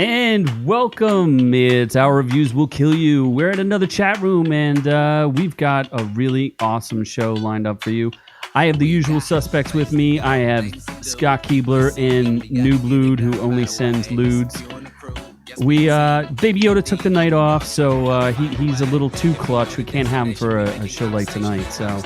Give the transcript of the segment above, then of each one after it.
And welcome. It's Our Reviews Will Kill You. We're at another chat room, and we've got a really awesome show lined up for you. I have the usual suspects with me. I have Scott Keebler and Noob Lude, who only sends ludes. Baby Yoda took the night off, so he's a little too clutch. We can't have him for a show like tonight. So,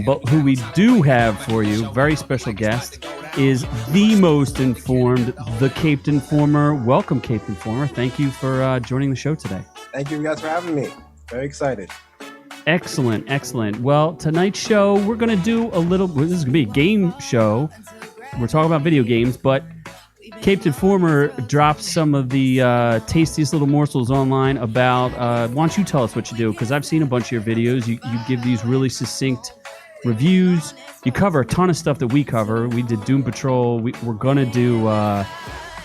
but who we do have for you, very special guest, is the most informed, the Caped Informer. Welcome, Caped Informer. Thank you for joining the show today. Thank you guys for having me. Very excited. Excellent, excellent. Well, tonight's show, we're going to do this is going to be a game show. We're talking about video games, but Caped Informer dropped some of the tastiest little morsels online about, why don't you tell us what you do? Because I've seen a bunch of your videos. You give these really succinct reviews. You cover a ton of stuff that we cover. We did Doom Patrol. We're going to do,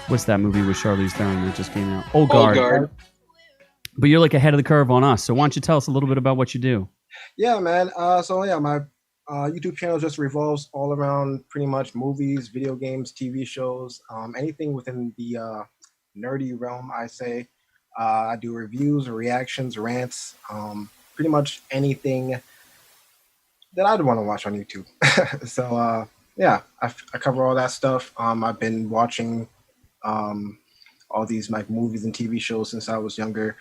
what's that movie with Charlize Theron that just came out? Old Guard. But you're like ahead of the curve on us. So why don't you tell us a little bit about what you do? Yeah, man. My YouTube channel just revolves all around pretty much movies, video games, TV shows, anything within the nerdy realm, I say. I do reviews, reactions, rants, pretty much anything that I'd want to watch on YouTube. So, I cover all that stuff. I've been watching all these like movies and TV shows since I was younger.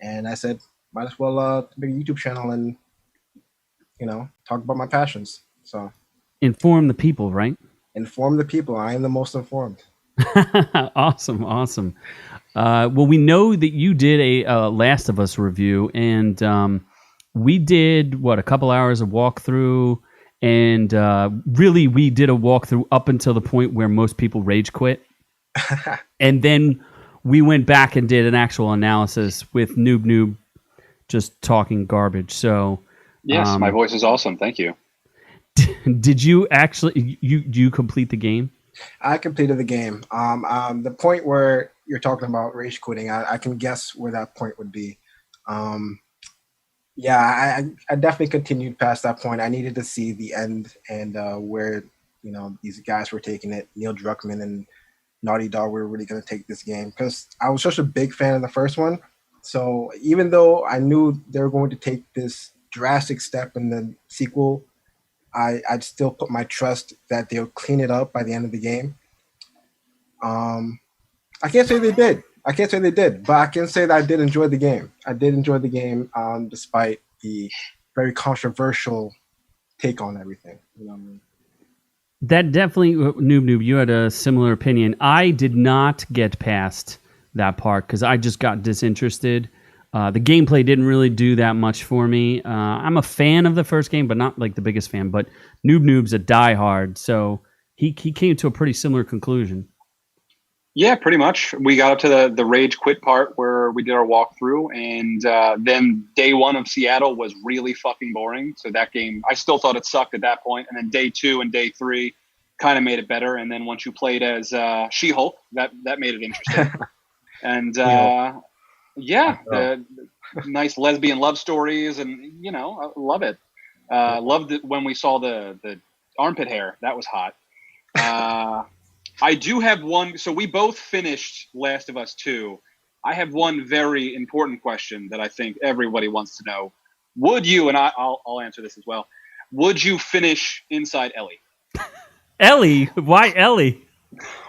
And I said, might as well make a YouTube channel and, talk about my passions. So inform the people, right? Inform the people. I am the most informed. Awesome. Well, we know that you did a Last of Us review, and we did, a couple hours of walkthrough, and really we did a walkthrough up until the point where most people rage quit. And then we went back and did an actual analysis with Noob just talking garbage. So yes, my voice is awesome. Thank you. Did you actually you complete the game? I completed the game. The point where you're talking about rage quitting, I can guess where that point would be. I definitely continued past that point. I needed to see the end and where these guys were taking it. Neil Druckmann and Naughty Dog were really going to take this game, because I was such a big fan of the first one. So even though I knew they were going to take this drastic step in the sequel, I'd still put my trust that they'll clean it up by the end of the game. I can't say they did, but I can say that I did enjoy the game. Despite the very controversial take on everything. You know what I mean? That definitely, Noob, you had a similar opinion. I did not get past that part because I just got disinterested. The gameplay didn't really do that much for me. I'm a fan of the first game, but not like the biggest fan. But Noob's a diehard, so he came to a pretty similar conclusion. Yeah, pretty much. We got up to the rage quit part where we did our walkthrough, and then day one of Seattle was really fucking boring. So that game, I still thought it sucked at that point. And then day 2 and day 3 kind of made it better. And then once you played as She-Hulk, that made it interesting. And the nice lesbian love stories, and I love it. Loved it when we saw the armpit hair. That was hot. I do have one. So we both finished Last of Us 2. I have one very important question that I think everybody wants to know. Would you, and I'll answer this as well, would you finish Inside Ellie? Ellie? Why Ellie?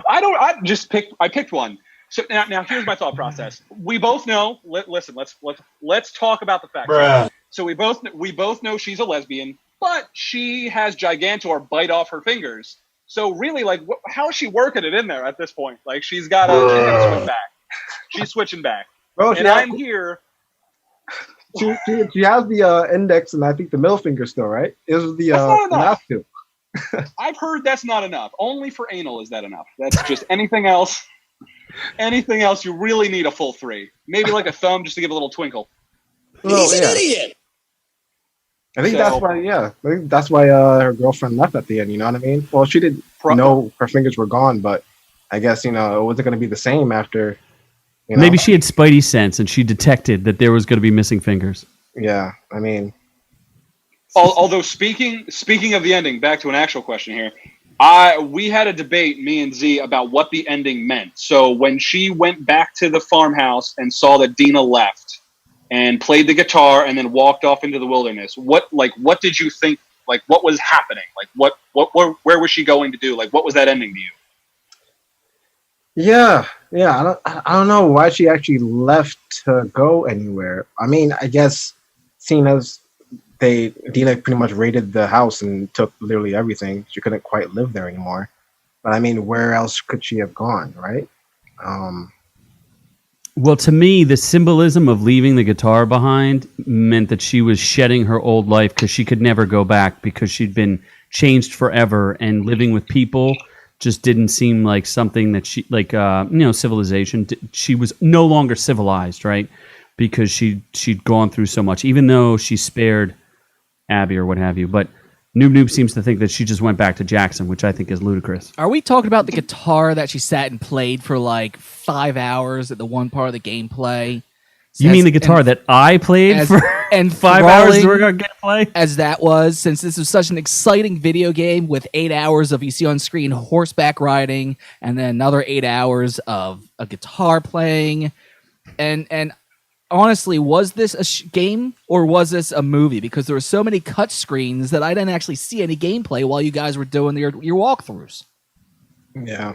I picked one. So now here's my thought process. We both know, listen, let's talk about the facts. Bruh. So we both know she's a lesbian, but she has Gigantor bite off her fingers. So really, how is she working it in there at this point? Like, she's got to switch back. She's switching back. Bro, and I'm here. She has the index and I think the middle finger still, right? It was the last two. I've heard that's not enough. Only for anal is that enough. That's just anything else. Anything else, you really need a full 3. Maybe like a thumb just to give a little twinkle. He's an idiot. I think that's why her girlfriend left at the end, you know what I mean? Well, she didn't know her fingers were gone, but I guess, it wasn't going to be the same after, Maybe she had Spidey sense and she detected that there was going to be missing fingers. Yeah, I mean. Although speaking of the ending, back to an actual question here. We had a debate, me and Z, about what the ending meant. So when she went back to the farmhouse and saw that Dina left and played the guitar and then walked off into the wilderness, what did you think? Like, what was happening? Like, where was she going to do? Like, what was that ending to you? Yeah, I don't know why she actually left to go anywhere. I mean, I guess seeing as Dina pretty much raided the house and took literally everything, she couldn't quite live there anymore. But I mean, where else could she have gone, right? Well, to me, the symbolism of leaving the guitar behind meant that she was shedding her old life because she could never go back because she'd been changed forever, and living with people just didn't seem like something that she, like, civilization. She was no longer civilized, right? Because she'd gone through so much, even though she spared Abby or what have you. But Noob seems to think that she just went back to Jackson, which I think is ludicrous. Are we talking about the guitar that she sat and played for like 5 hours at the one part of the gameplay? You mean the guitar that I played for and 5 hours during our gameplay? As that was, since this was such an exciting video game with 8 hours of, you see on screen, horseback riding, and then another 8 hours of a guitar playing, and honestly, was this a game or was this a movie? Because there were so many cut screens that I didn't actually see any gameplay while you guys were doing your walkthroughs. Yeah,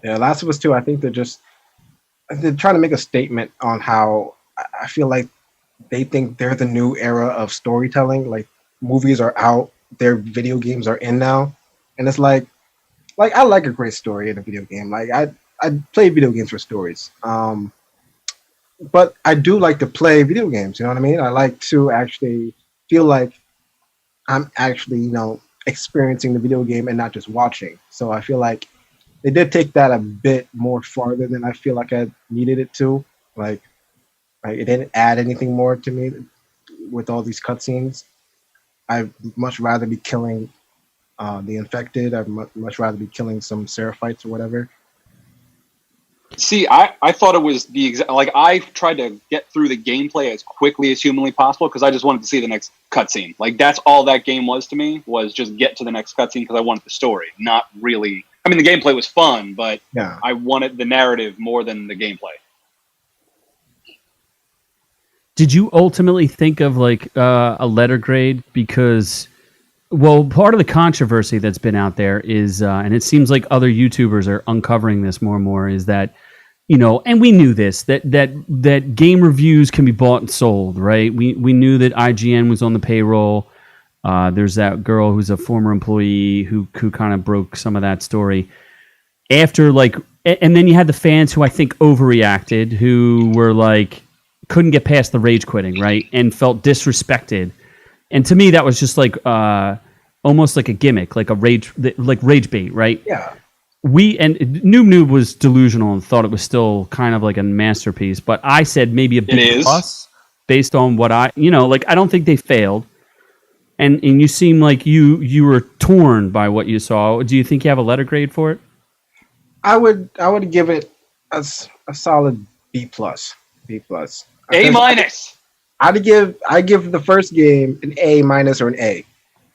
Last of Us 2, I think they're trying to make a statement on how I feel like they think they're the new era of storytelling. Like, movies are out, their video games are in now, and it's like I like a great story in a video game. Like, I play video games for stories. But I do like to play video games. You know what I mean? I like to actually feel like I'm actually, experiencing the video game and not just watching. So I feel like they did take that a bit more farther than I feel like I needed it to. Like it didn't add anything more to me with all these cutscenes. I'd much rather be killing the infected. I'd much rather be killing some Seraphites or whatever. See, I thought it was the exact, like, I tried to get through the gameplay as quickly as humanly possible because I just wanted to see the next cutscene. Like, that's all that game was to me, was just get to the next cutscene because I wanted the story, not really. I mean, the gameplay was fun, but yeah. I wanted the narrative more than the gameplay. Did you ultimately think of like a letter grade? Because, well, part of the controversy that's been out there is, and it seems like other YouTubers are uncovering this more and more, is that, and we knew this, that game reviews can be bought and sold, right? We knew that IGN was on the payroll. There's that girl who's a former employee who kind of broke some of that story. After, like, and then you had the fans who I think overreacted, who were like, couldn't get past the rage quitting, right? And felt disrespected. And to me, that was just like almost like a gimmick, like rage bait, right? Yeah. Noob was delusional and thought it was still kind of like a masterpiece. But I said maybe a B plus based on what I don't think they failed. And you seem like you were torn by what you saw. Do you think you have a letter grade for it? I would give it a solid B plus. A minus. I give the first game an A minus or an A.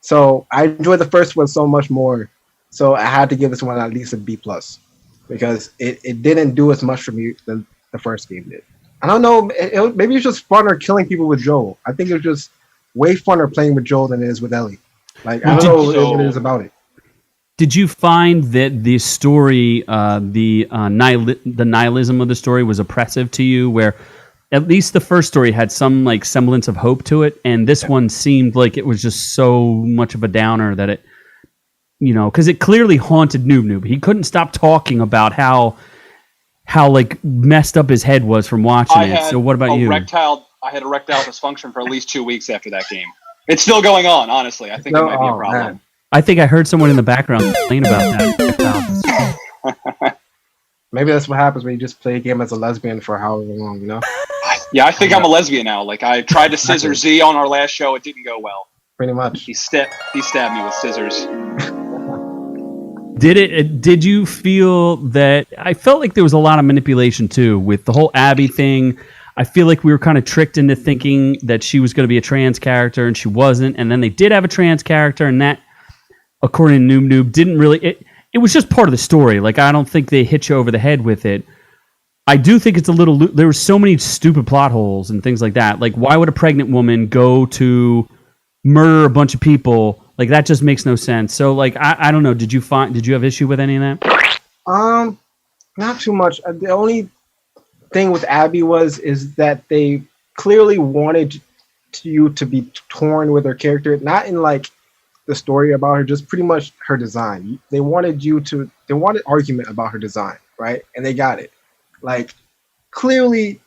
So I enjoyed the first one so much more. So I had to give this one at least a B plus because it didn't do as much for me than the first game did. I don't know. Maybe it's just funner killing people with Joel. I think it was just way funner playing with Joel than it is with Ellie. Like, I don't know what it is about it. Did you find that the story, the nihilism of the story was oppressive to you, where at least the first story had some like semblance of hope to it, and this one seemed like it was just so much of a downer that it, because it clearly haunted Noob. He couldn't stop talking about how like messed up his head was from watching it. So what about you? I had erectile dysfunction for at least 2 weeks after that game. It's still going on, honestly. I think it might be a problem. Man. I think I heard someone in the background complain about that. Maybe that's what happens when you just play a game as a lesbian for however long, Yeah, I think I'm a lesbian now. Like, I tried to scissor Z on our last show. It didn't go well. Pretty much. He stabbed me with scissors. Did you feel that? I felt like there was a lot of manipulation too with the whole Abby thing. I feel like we were kind of tricked into thinking that she was going to be a trans character and she wasn't. And then they did have a trans character, and that according to Noob, didn't really. It was just part of the story. Like, I don't think they hit you over the head with it. I do think it's a little. There were so many stupid plot holes and things like that. Like, why would a pregnant woman go to murder a bunch of people? Like, that just makes no sense. So, like, I don't know. Did you have issue with any of that? Not too much. The only thing with Abby is that they clearly wanted you to be torn with her character, not in like the story about her, just pretty much her design. They wanted argument about her design, right? And they got it. Like, clearly,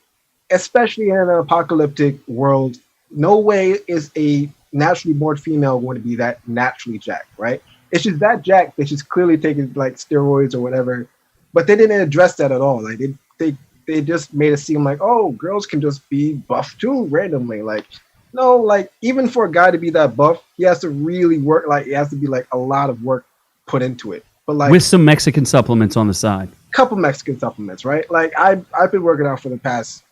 especially in an apocalyptic world, no way is a naturally born female going to be that naturally jacked, right? It's just that jacked that she's clearly taking like steroids or whatever. But they didn't address that at all. Like they just made it seem like, oh, girls can just be buff too randomly. Like, no, like even for a guy to be that buff, he has to really work. Like, it has to be like a lot of work put into it. But like with some Mexican supplements on the side. Couple Mexican supplements, right? Like I've been working out for the past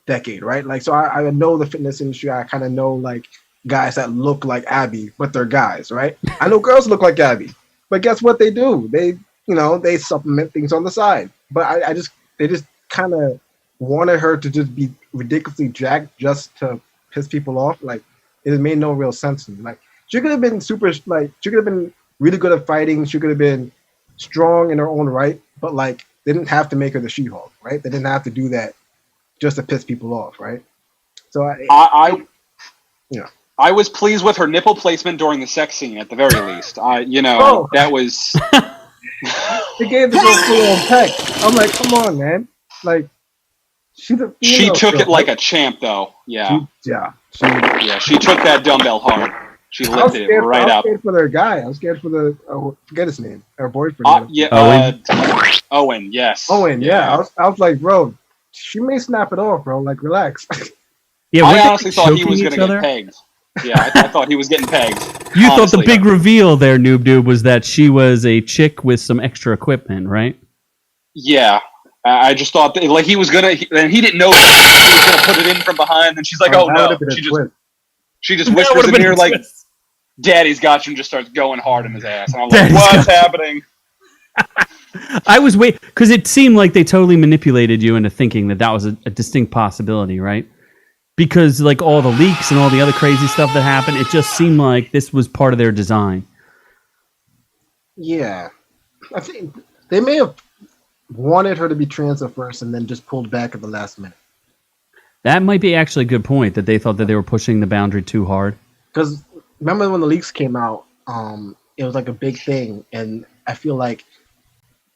decade, right? Like, so I know the fitness industry. I kind of know like guys that look like Abby, but they're guys, right? I know girls look like Abby, but guess what they do? They supplement things on the side. But they just kind of wanted her to just be ridiculously jacked just to piss people off. Like, it made no real sense to me. Like, she could have been she could have been really good at fighting. She could have been strong in her own right, but like, they didn't have to make her the She-Hulk, right? They didn't have to do that just to piss people off, right? So I was pleased with her nipple placement during the sex scene at the very least. That was. They gave the girl full-on peck. I'm like, come on, man. Like, she's a female. She took it like a champ, though. Yeah. She took that dumbbell hard. She lifted it right up. I was scared for their guy. I was scared for forget his name. Her boyfriend. Owen. Yes. Owen. Yeah. I was like, bro, she may snap it off, bro. Like, relax. Yeah. I honestly thought he was going to get pegged. Yeah, I thought he was getting pegged. You thought the big reveal there, Noob, was that she was a chick with some extra equipment, right? Yeah. I just thought that, like, he was going to, and he didn't know he was going to put it in from behind, and she's like, oh no. She just whispers in here, like, Daddy's got you, and just starts going hard in his ass. And I'm like, what's happening? I was because it seemed like they totally manipulated you into thinking that was a distinct possibility, right? Because like all the leaks and all the other crazy stuff that happened, it just seemed like this was part of their design. Yeah. I think they may have wanted her to be trans at first and then just pulled back at the last minute. That might be actually a good point, that they thought that they were pushing the boundary too hard. Because remember when the leaks came out, it was like a big thing, and I feel like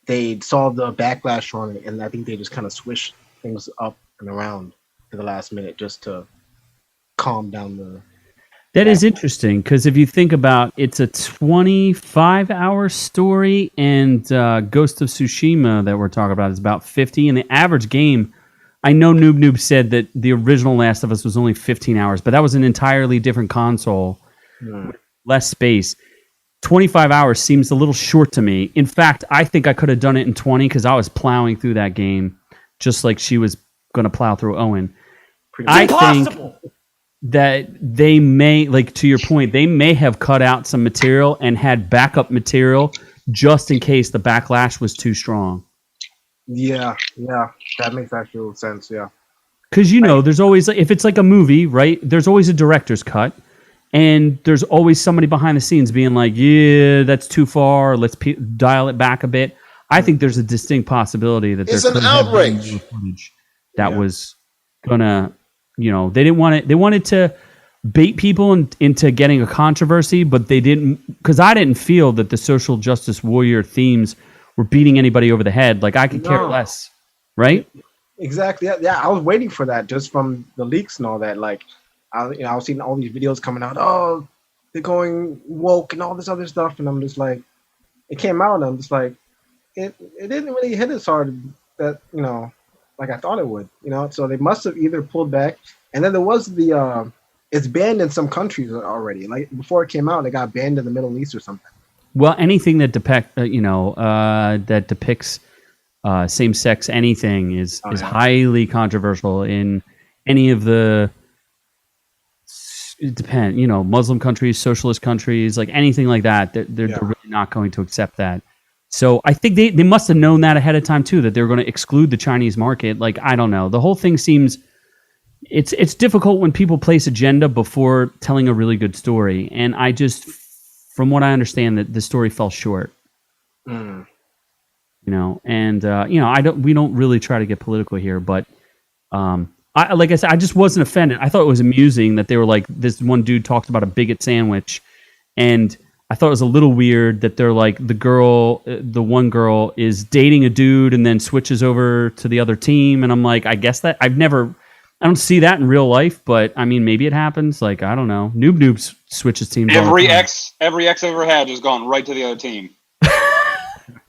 they saw the backlash on it, and I think they just kind of switched things up and around to the last minute just to calm down the... That is interesting, because if you think about it's a 25-hour story, and Ghost of Tsushima that we're talking about is about 50, and the average game, I know Noob said that the original Last of Us was only 15 hours, but that was an entirely different console, with less space. 25 hours seems a little short to me. In fact, I think I could have done it in 20 because I was plowing through that game just like she was going to plow through Owen. I think that they may, like to your point, they may have cut out some material and had backup material just in case the backlash was too strong. Yeah, that makes actual sense. Yeah, because there's always, if it's like a movie, right? There's always a director's cut, and there's always somebody behind the scenes being like, "Yeah, that's too far. Let's dial it back a bit." I think there's a distinct possibility that it's an outrage. Footage that was gonna, they didn't want it. They wanted to bait people into getting a controversy, but they didn't, because I didn't feel that the social justice warrior themes were beating anybody over the head. Like, I could care less, right? Exactly. Yeah, I was waiting for that just from the leaks and all that. Like, I was seeing all these videos coming out. Oh, they're going woke and all this other stuff, and I'm just like, it came out, and I'm just like, it didn't really hit as hard that like I thought it would. So they must have either pulled back, and then there was the it's banned in some countries already. Like before it came out, it got banned in the Middle East or something. Well, anything that that depicts same-sex anything is highly controversial in any of the it depends. Muslim countries, socialist countries, like anything like that, they're really not going to accept that. So I think they must have known that ahead of time too, that they were going to exclude the Chinese market. Like, I don't know. The whole thing seems it's difficult when people place agenda before telling a really good story, and I just, from what I understand, that the story fell short. Mm. We don't really try to get political here, but like I said, I just wasn't offended. I thought it was amusing that they were like, this one dude talked about a bigot sandwich, and I thought it was a little weird that they're like, the one girl is dating a dude and then switches over to the other team, and I'm like, I guess that I don't see that in real life, but I mean, maybe it happens. Like, I don't know. Noob switches teams. Every ex I've ever had has gone right to the other team.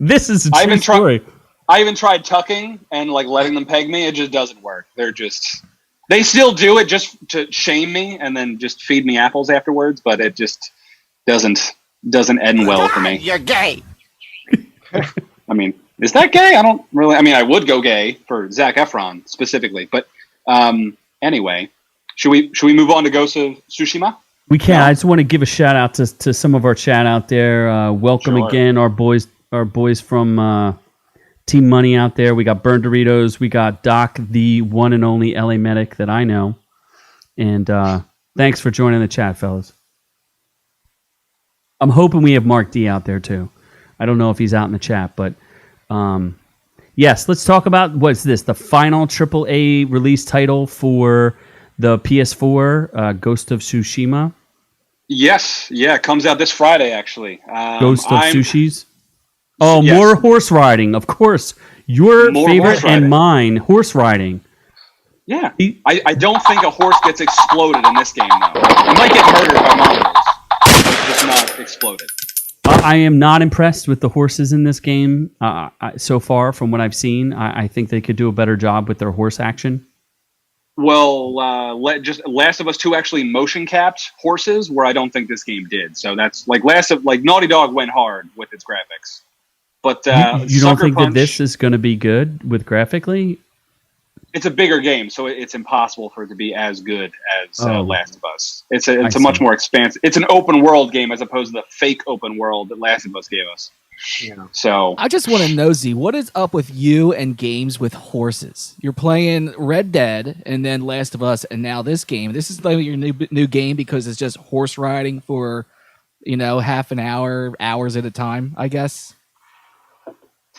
This is a true story. I even tried tucking and like letting them peg me. It just doesn't work. They still do it just to shame me and then just feed me apples afterwards, but it just doesn't end well for me. You're gay. I mean, is that gay? I would go gay for Zac Efron specifically, but anyway, should we move on to Ghost of Tsushima? We can. I just want to give a shout out to some of our chat out there. Welcome again, our boys from Team Money out there. We got Burn Doritos. We got Doc, the one and only LA medic that I know. And thanks for joining the chat, fellas. I'm hoping we have Mark D out there too. I don't know if he's out in the chat, but yes, let's talk about what's this, the final AAA release title for the PS4, Ghost of Tsushima. Yes, yeah, it comes out this Friday actually. Ghost of Tsushis. Oh, yes. More horse riding, of course. Your More favorite horse riding. and mine, horse riding. Yeah, I don't think a horse gets exploded in this game though. It might get murdered by monsters, but it's just not exploded. I am not impressed with the horses in this game so far from what I've seen. I think they could do a better job with their horse action. Well, just Last of Us 2 actually motion capped horses, where I don't think this game did. So that's like Naughty Dog went hard with its graphics. But you don't think Punch, that this is going to be good with graphically? It's a bigger game, so it's impossible for it to be as good as Last of Us. It's a much more expansive. It's an open world game as opposed to the fake open world that Last of Us gave us. Yeah. So I just want to know, Z, what is up with you and games with horses? You're playing Red Dead and then Last of Us, and now this game. This is like your new game because it's just horse riding for, half an hour, hours at a time, I guess.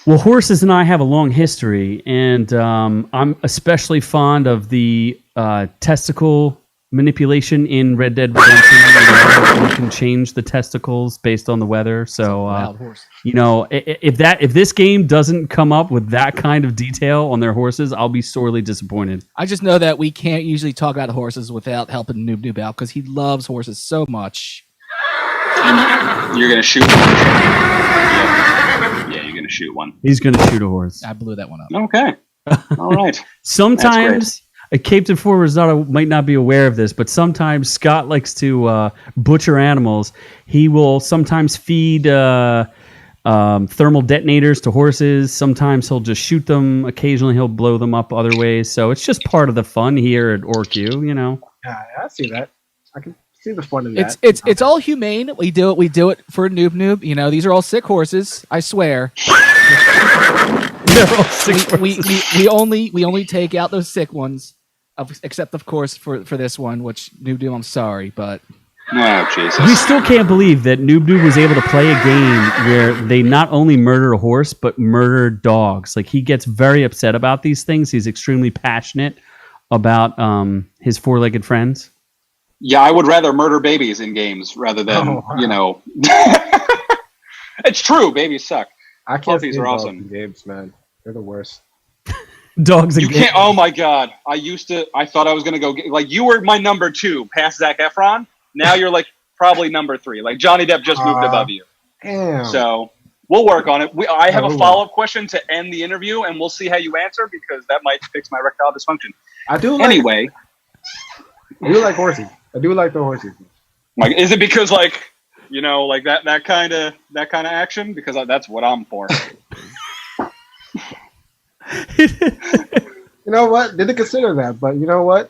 Well, horses and I have a long history, and I'm especially fond of the testicle manipulation in Red Dead Redemption. You can change the testicles based on the weather. So, wild horse. if this game doesn't come up with that kind of detail on their horses, I'll be sorely disappointed. I just know that we can't usually talk about horses without helping Noob out because he loves horses so much. and you're gonna shoot one. Yeah, you're gonna shoot one. He's going to shoot a horse. I blew that one up. Okay. All right. Sometimes a Captain Forward might not be aware of this, but sometimes Scott likes to butcher animals. He will sometimes feed thermal detonators to horses. Sometimes he'll just shoot them. Occasionally he'll blow them up other ways. So it's just part of the fun here at OrkU, Yeah, I see that. I can see the fun in that. It's all humane. We do it for Noob. These are all sick horses. I swear. They're all sick horses. We only take out those sick ones, except of course for this one, which Noob, I'm sorry, but Oh, Jesus. We still can't believe that Noob was able to play a game where they not only murder a horse, but murder dogs. Like, he gets very upset about these things. He's extremely passionate about his four-legged friends. Yeah, I would rather murder babies in games rather than, It's true, babies suck. I can't Puppies see are dogs awesome. in games, man. They're the worst. Dogs and You can't. Oh my God! I thought I was gonna go like you were my number 2 past Zac Efron. Now you're like probably number 3. Like Johnny Depp just moved above you. Damn. So we'll work on it. I have a follow-up question to end the interview, and we'll see how you answer because that might fix my erectile dysfunction. I do like horses. I do like the horses. Like, is it because like that kind of action? Because that's what I'm for. You know what? Didn't consider that, but you know what?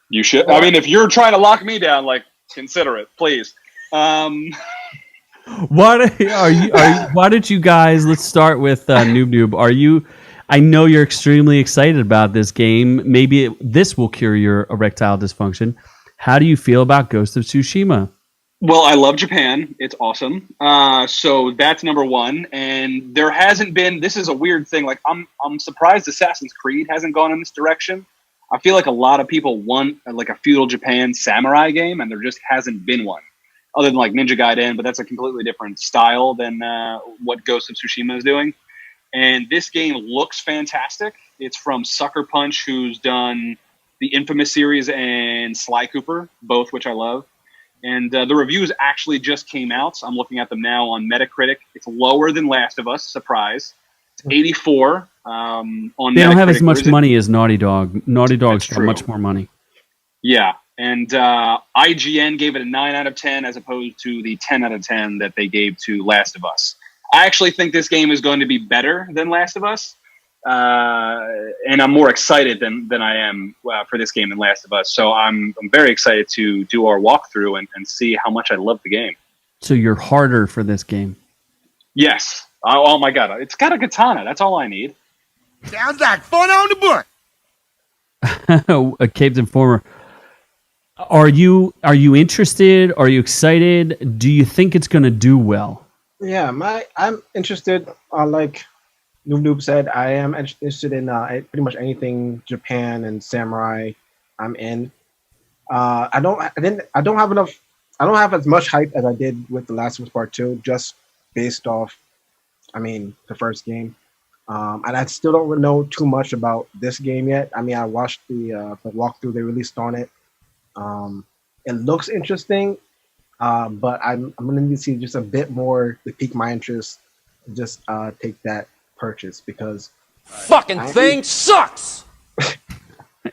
You should. I mean, if you're trying to lock me down, like Consider it, please. Why did you guys? Let's start with Noob Noob. Are you? I know you're extremely excited about this game. Maybe this will cure your erectile dysfunction. How do you feel about Ghost of Tsushima? Well, I love Japan. It's awesome. So that's number one. And there hasn't been. This is a weird thing. Like I'm surprised Assassin's Creed hasn't gone in this direction. I feel like a lot of people want like a feudal Japan samurai game, and there just hasn't been one, other than like Ninja Gaiden. But that's a completely different style than what Ghost of Tsushima is doing. And this game looks fantastic. It's from Sucker Punch, who's done the Infamous series and Sly Cooper, both which I love. And the reviews actually just came out. So I'm looking at them now on Metacritic. It's lower than Last of Us. Surprise. It's 84 on Metacritic. They don't have as much money as Naughty Dog. Naughty Dog's got true. much more money. Yeah. And IGN gave it a 9 out of 10 as opposed to the 10 out of 10 that they gave to Last of Us. I actually think this game is going to be better than Last of Us. And I'm more excited than I am for this game than Last of Us. So I'm very excited to do our walkthrough and see how much I love the game. So you're harder for this game. Yes. Oh my God. It's got a katana. That's all I need. Sounds like fun on the book. A Caped Informer. Are you interested? Are you excited? Do you think it's going to do well? Yeah, I'm interested. Like Noob Noob said, I am interested in pretty much anything Japan and samurai. I'm in. I don't have as much hype as I did with The Last of Us Part 2, just based off, the first game. And I still don't know too much about this game yet. I watched the walkthrough they released on it. It looks interesting. But I'm going to need to see just a bit more to pique my interest. Just take that purchase because Fucking thing sucks.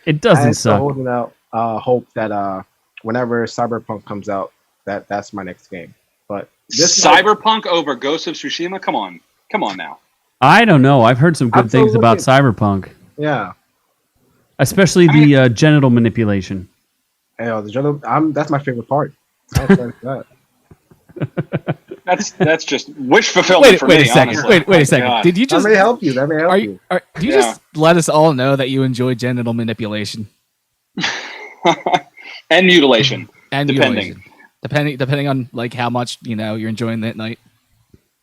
It doesn't I'm still suck. holding out hope that whenever Cyberpunk comes out, that's my next game. But this Cyberpunk over Ghost of Tsushima? Come on now. I don't know. I've heard some good things about Cyberpunk, yeah. especially the genital manipulation. Hey, the general, that's my favorite part. I like that. That's just wish fulfillment for me. Wait a second. Honestly. Wait a second. God. Did you just? That may help you. That may help Are you. you? Do you just let us all know that you enjoy genital manipulation And mutilation. and Depending. mutilation? Depending on like how much you're enjoying that night.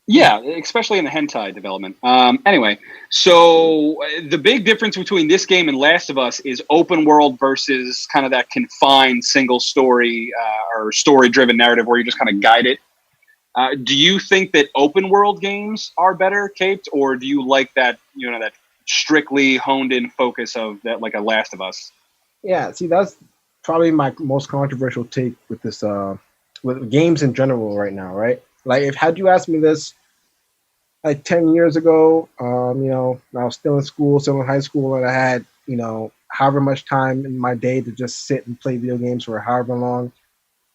Yeah, especially in the hentai development. Anyway, so the big difference between this game and Last of Us is open world versus kind of that confined single story or story-driven narrative where you just kind of guide it. Do you think that open world games are better, Caped, or do you like that that strictly honed in focus of that, like a Last of Us? Yeah, see, that's probably my most controversial take with this, with games in general right now, right? Like, had you asked me this like 10 years ago, when I was still in school, still in high school, and I had, however much time in my day to just sit and play video games for however long,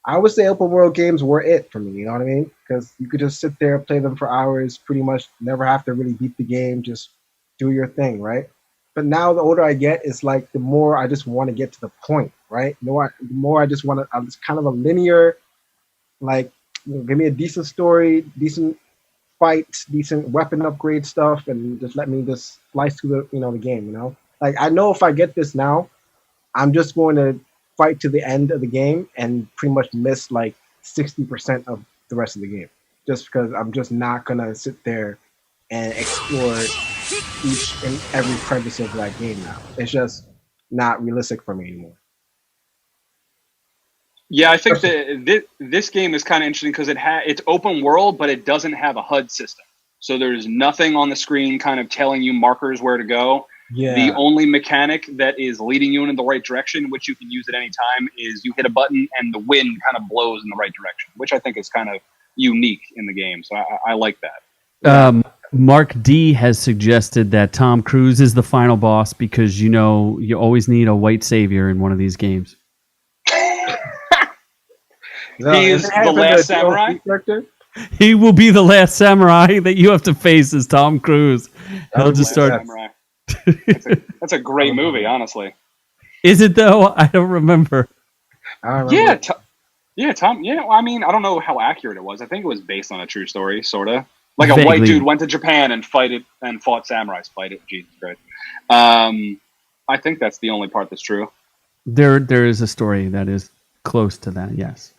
I would say open world games were it for me, you know what I mean? Because you could just sit there, play them for hours, pretty much never have to really beat the game, just do your thing, right? But now the older I get, it's like the more I just want to get to the point, right? The more I just want to, it's kind of a linear, like, give me a decent story, decent fights, decent weapon upgrade stuff, and just let me just slice through the game, Like, I know if I get this now, I'm just going to fight to the end of the game and pretty much miss like 60% of the rest of the game, just because I'm just not gonna sit there and explore each and every crevice of that game now. It's just not realistic for me anymore. Yeah, I think that this game is kind of interesting because it's open world, but it doesn't have a HUD system. So there's nothing on the screen kind of telling you markers where to go. Yeah. The only mechanic that is leading you in the right direction, which you can use at any time, is you hit a button and the wind kind of blows in the right direction, which I think is kind of unique in the game. So I like that. Mark D has suggested that Tom Cruise is the final boss because you always need a white savior in one of these games. He's the last samurai. He will be the last samurai that you have to face as Tom Cruise. He'll just start. Samurai. That's a great movie, honestly. Is it though? I don't remember. I remember. Yeah, Yeah, Tom. Yeah, well, I mean, I don't know how accurate it was. I think it was based on a true story, sort of. Like a white Vaguely. dude went to Japan and fought samurais. Fight it. Jesus Christ. I think that's the only part that's true. There is a story that is close to that. Yes.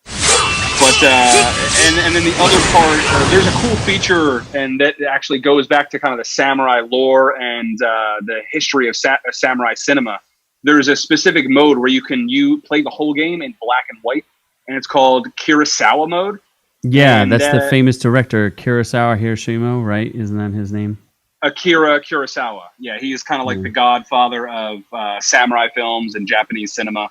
But and then the other part, there's a cool feature, and that actually goes back to kind of the samurai lore and the history of samurai cinema. There's a specific mode where you play the whole game in black and white, and it's called Kurosawa mode. Yeah, And that's the famous director Kurosawa Hiroshima, right? Isn't that his name? Akira Kurosawa. Yeah, he's kind of like the godfather of samurai films and Japanese cinema.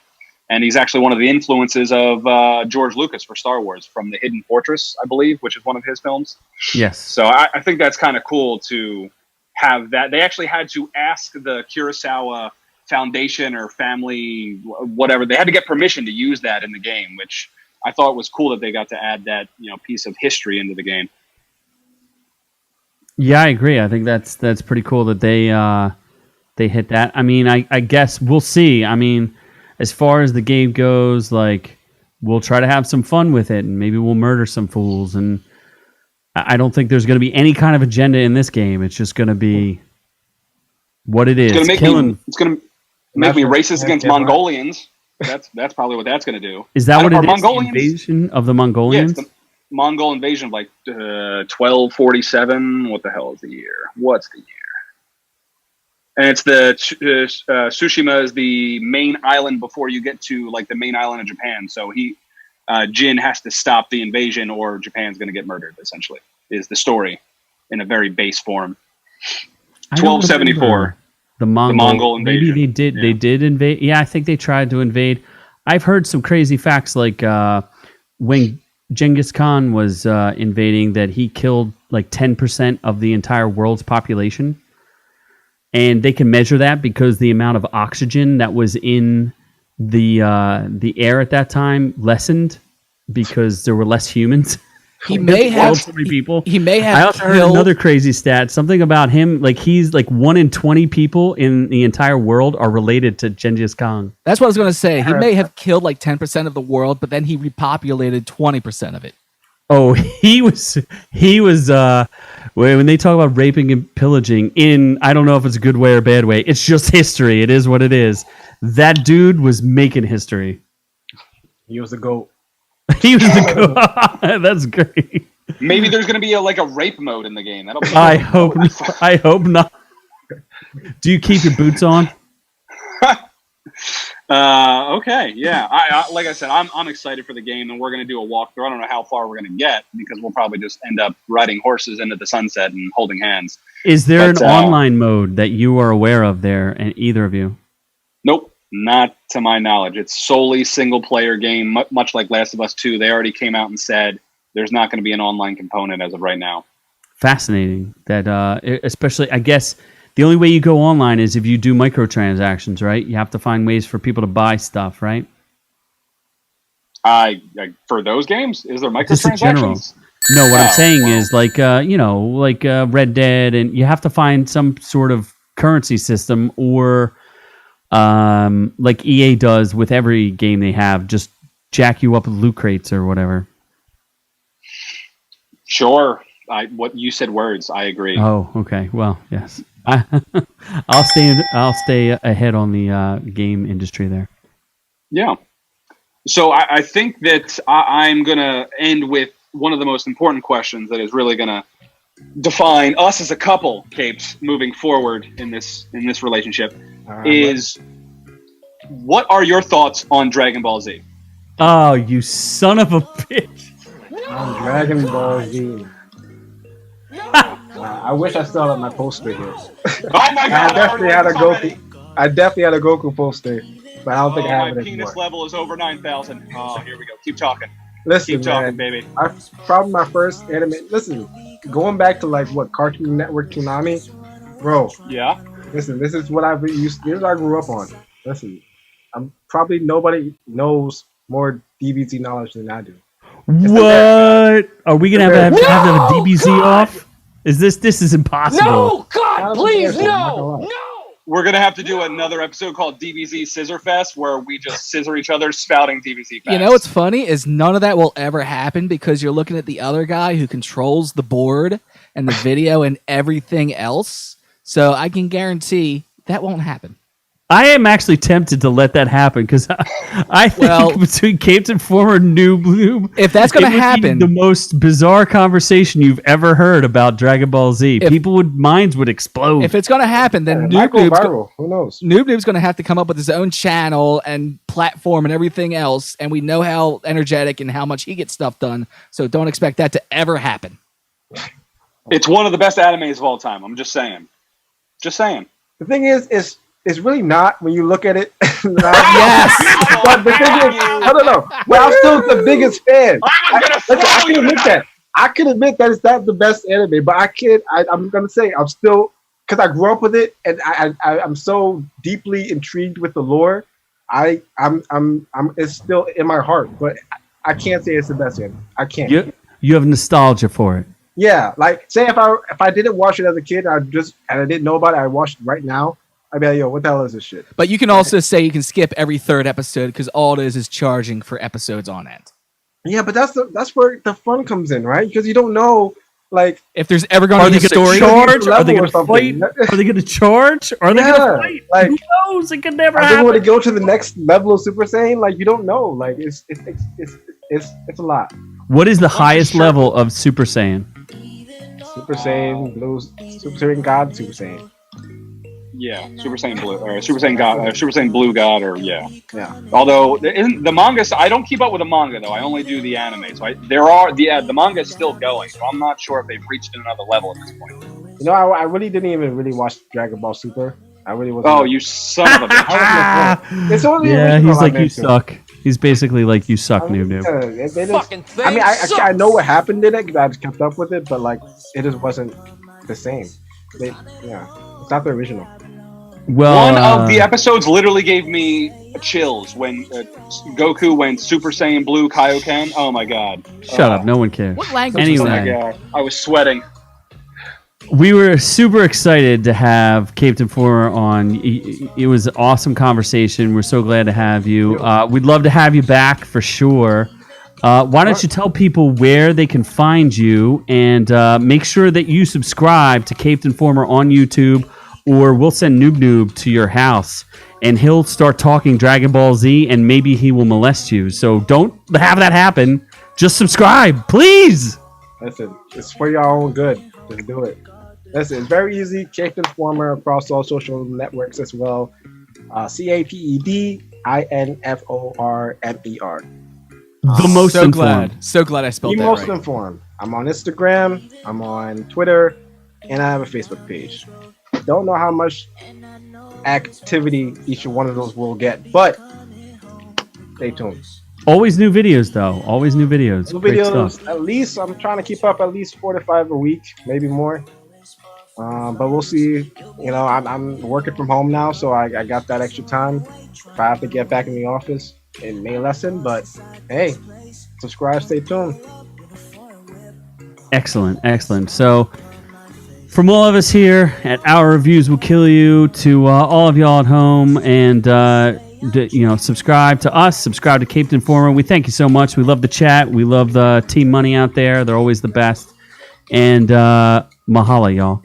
And he's actually one of the influences of George Lucas for Star Wars from The Hidden Fortress, I believe, which is one of his films. Yes. So I think that's kind of cool to have that. They actually had to ask the Kurosawa Foundation or family, whatever. They had to get permission to use that in the game, which I thought was cool that they got to add that piece of history into the game. Yeah, I agree. I think that's pretty cool that they hit that. I mean, I guess we'll see. I mean, as far as the game goes, like, we'll try to have some fun with it, and maybe we'll murder some fools. And I don't think there's going to be any kind of agenda in this game. It's just going to be what it is. It's going to make me racist against Mongolians. That's probably what that's going to do. Is that what it is? Mongolians? The invasion of the Mongolians? Yeah, it's the Mongol invasion of like 1247. What the hell is the year? What's the year? And it's the Tsushima is the main island before you get to like the main island of Japan. So Jin has to stop the invasion, or Japan's going to get murdered. Essentially, is the story in a very base form. 1274. The Mongol invasion. Maybe they did invade. Yeah, I think they tried to invade. I've heard some crazy facts, like when Genghis Khan was invading, that he killed like 10% of the entire world's population. And they can measure that because the amount of oxygen that was in the air at that time lessened because there were less humans. He may have so many people. He may have. I also heard another crazy stat. Something about him, like he's like 1 in 20 people in the entire world are related to Genghis Khan. That's what I was going to say. He may have killed like 10% of the world, but then he repopulated 20% of it. Oh, he was. When they talk about raping and pillaging, I don't know if it's a good way or a bad way. It's just history. It is what it is. That dude was making history. He was the GOAT. He was the GOAT. That's great. Maybe there's going to be a rape mode in the game. That'll be I hope not. Do you keep your boots on? Okay, yeah. I like I said, I'm excited for the game, and we're going to do a walkthrough. I don't know how far we're going to get because we'll probably just end up riding horses into the sunset and holding hands. Is there an online mode that you are aware of there, and either of you? Nope, not to my knowledge. It's solely single-player game, much like Last of Us 2. They already came out and said there's not going to be an online component as of right now. Fascinating. That especially, I guess. The only way you go online is if you do microtransactions, right? You have to find ways for people to buy stuff, right? For those games, is there Just in general. microtransactions? No, what I'm saying is like Red Dead, and you have to find some sort of currency system, or like EA does with every game they have, just jack you up with loot crates or whatever. Sure. What you said words, I agree. Oh, okay. Well, yes. I'll stay ahead on the game industry there. Yeah. So I think that I'm going to end with one of the most important questions that is really going to define us as a couple, Capes, moving forward in this relationship. Is what are your thoughts on Dragon Ball Z? Oh, you son of a bitch! On Dragon Ball Z. I wish I still had my poster here. Oh my God! I definitely had a Goku poster, but I don't think I have it my anymore. penis level is over 9,000. Oh, here we go. Keep talking. Listen, Keep talking, man, baby. Probably my first anime. Listen, going back to like what Cartoon Network Toonami, bro. Yeah. Listen, this is what I've been used. This is what I grew up on. Listen, I'm probably nobody knows more DBZ knowledge than I do. What? Are we gonna have to have a DBZ off? Is this is impossible? No, God, please, no, no. We're gonna have to do another episode called DBZ Scissor Fest, where we just scissor each other spouting DBZ facts. You know what's funny is none of that will ever happen because you're looking at the other guy who controls the board and the video and everything else. So I can guarantee that won't happen. I am actually tempted to let that happen because I think between Captain Former Noob Noob, if that's going to happen, the most bizarre conversation you've ever heard about Dragon Ball Z. Minds would explode. If it's going to happen, then Noob Noob's who knows? Noob Noob's going to have to come up with his own channel and platform and everything else, and we know how energetic and how much he gets stuff done. So don't expect that to ever happen. It's one of the best animes of all time. I'm just saying. Just saying. The thing is it's really not when you look at it. Yes. But the thing is, I don't know. But I'm still the biggest fan. I can admit that it's not the best anime, but I'm gonna say I'm still, because I grew up with it and I'm so deeply intrigued with the lore. I'm it's still in my heart, but I can't say it's the best anime. I can't. You have nostalgia for it. Yeah, like say if I didn't watch it as a kid, and I didn't know about it, I watched it right now. I'd be like, yo, what the hell is this shit? But you can also say you can skip every third episode because all it is charging for episodes on end. Yeah, but that's where the fun comes in, right? Because you don't know, like, if there's ever going to be a story. Are they going to fight? Are they going to charge? Are they going to fight? Like, who knows? It could never happen. Are they going to go to the next level of Super Saiyan? Like, you don't know. Like, it's a lot. What is the highest level of Super Saiyan? Super Saiyan Blue, Super Saiyan God, Super Saiyan. Yeah, Super Saiyan Blue, or Super Saiyan God, Super Saiyan Blue God, or yeah. Yeah. Although there isn't the manga, I don't keep up with the manga though. I only do the anime. So the manga is still going. So I'm not sure if they've reached another level at this point. You know, I really didn't even really watch Dragon Ball Super. I really wasn't. Oh, you son of a bitch! It's only he's like you suck. He's basically like you suck, Noob Noob. I mean, I know what happened in it because I just kept up with it, but like it just wasn't the same. It's not the original. Well, one of the episodes literally gave me chills when Goku went Super Saiyan Blue Kaioken. Oh my god! Shut up! No one cares. What language? Anyway, oh my god! I was sweating. We were super excited to have Captain Former on. It was an awesome conversation. We're so glad to have you. We'd love to have you back for sure. Why don't you tell people where they can find you and make sure that you subscribe to Captain Former on YouTube, or we'll send Noob Noob to your house and he'll start talking Dragon Ball Z and maybe he will molest you. So don't have that happen. Just subscribe, please. Listen, it's for your own good. Just do it. Listen, it's very easy. Captain Former across all social networks as well. CapedInformer. The most so informed. So glad I spelled the that most right. informed. I'm on Instagram. I'm on Twitter, and I have a Facebook page. Don't know how much activity each one of those will get, but stay tuned. Always new videos, though. Always new videos. New Great videos. stuff. At least I'm trying to keep up at least 4 to 5 a week, maybe more. But we'll see. You know, I'm working from home now, so I got that extra time. If I have to get back in the office, it may lessen. But hey, subscribe, stay tuned. Excellent, excellent. So, from all of us here at Our Reviews Will Kill You to all of y'all at home, and subscribe to us, subscribe to Captain Former. We thank you so much. We love the chat. We love the Team Money out there. They're always the best. And mahalo, y'all.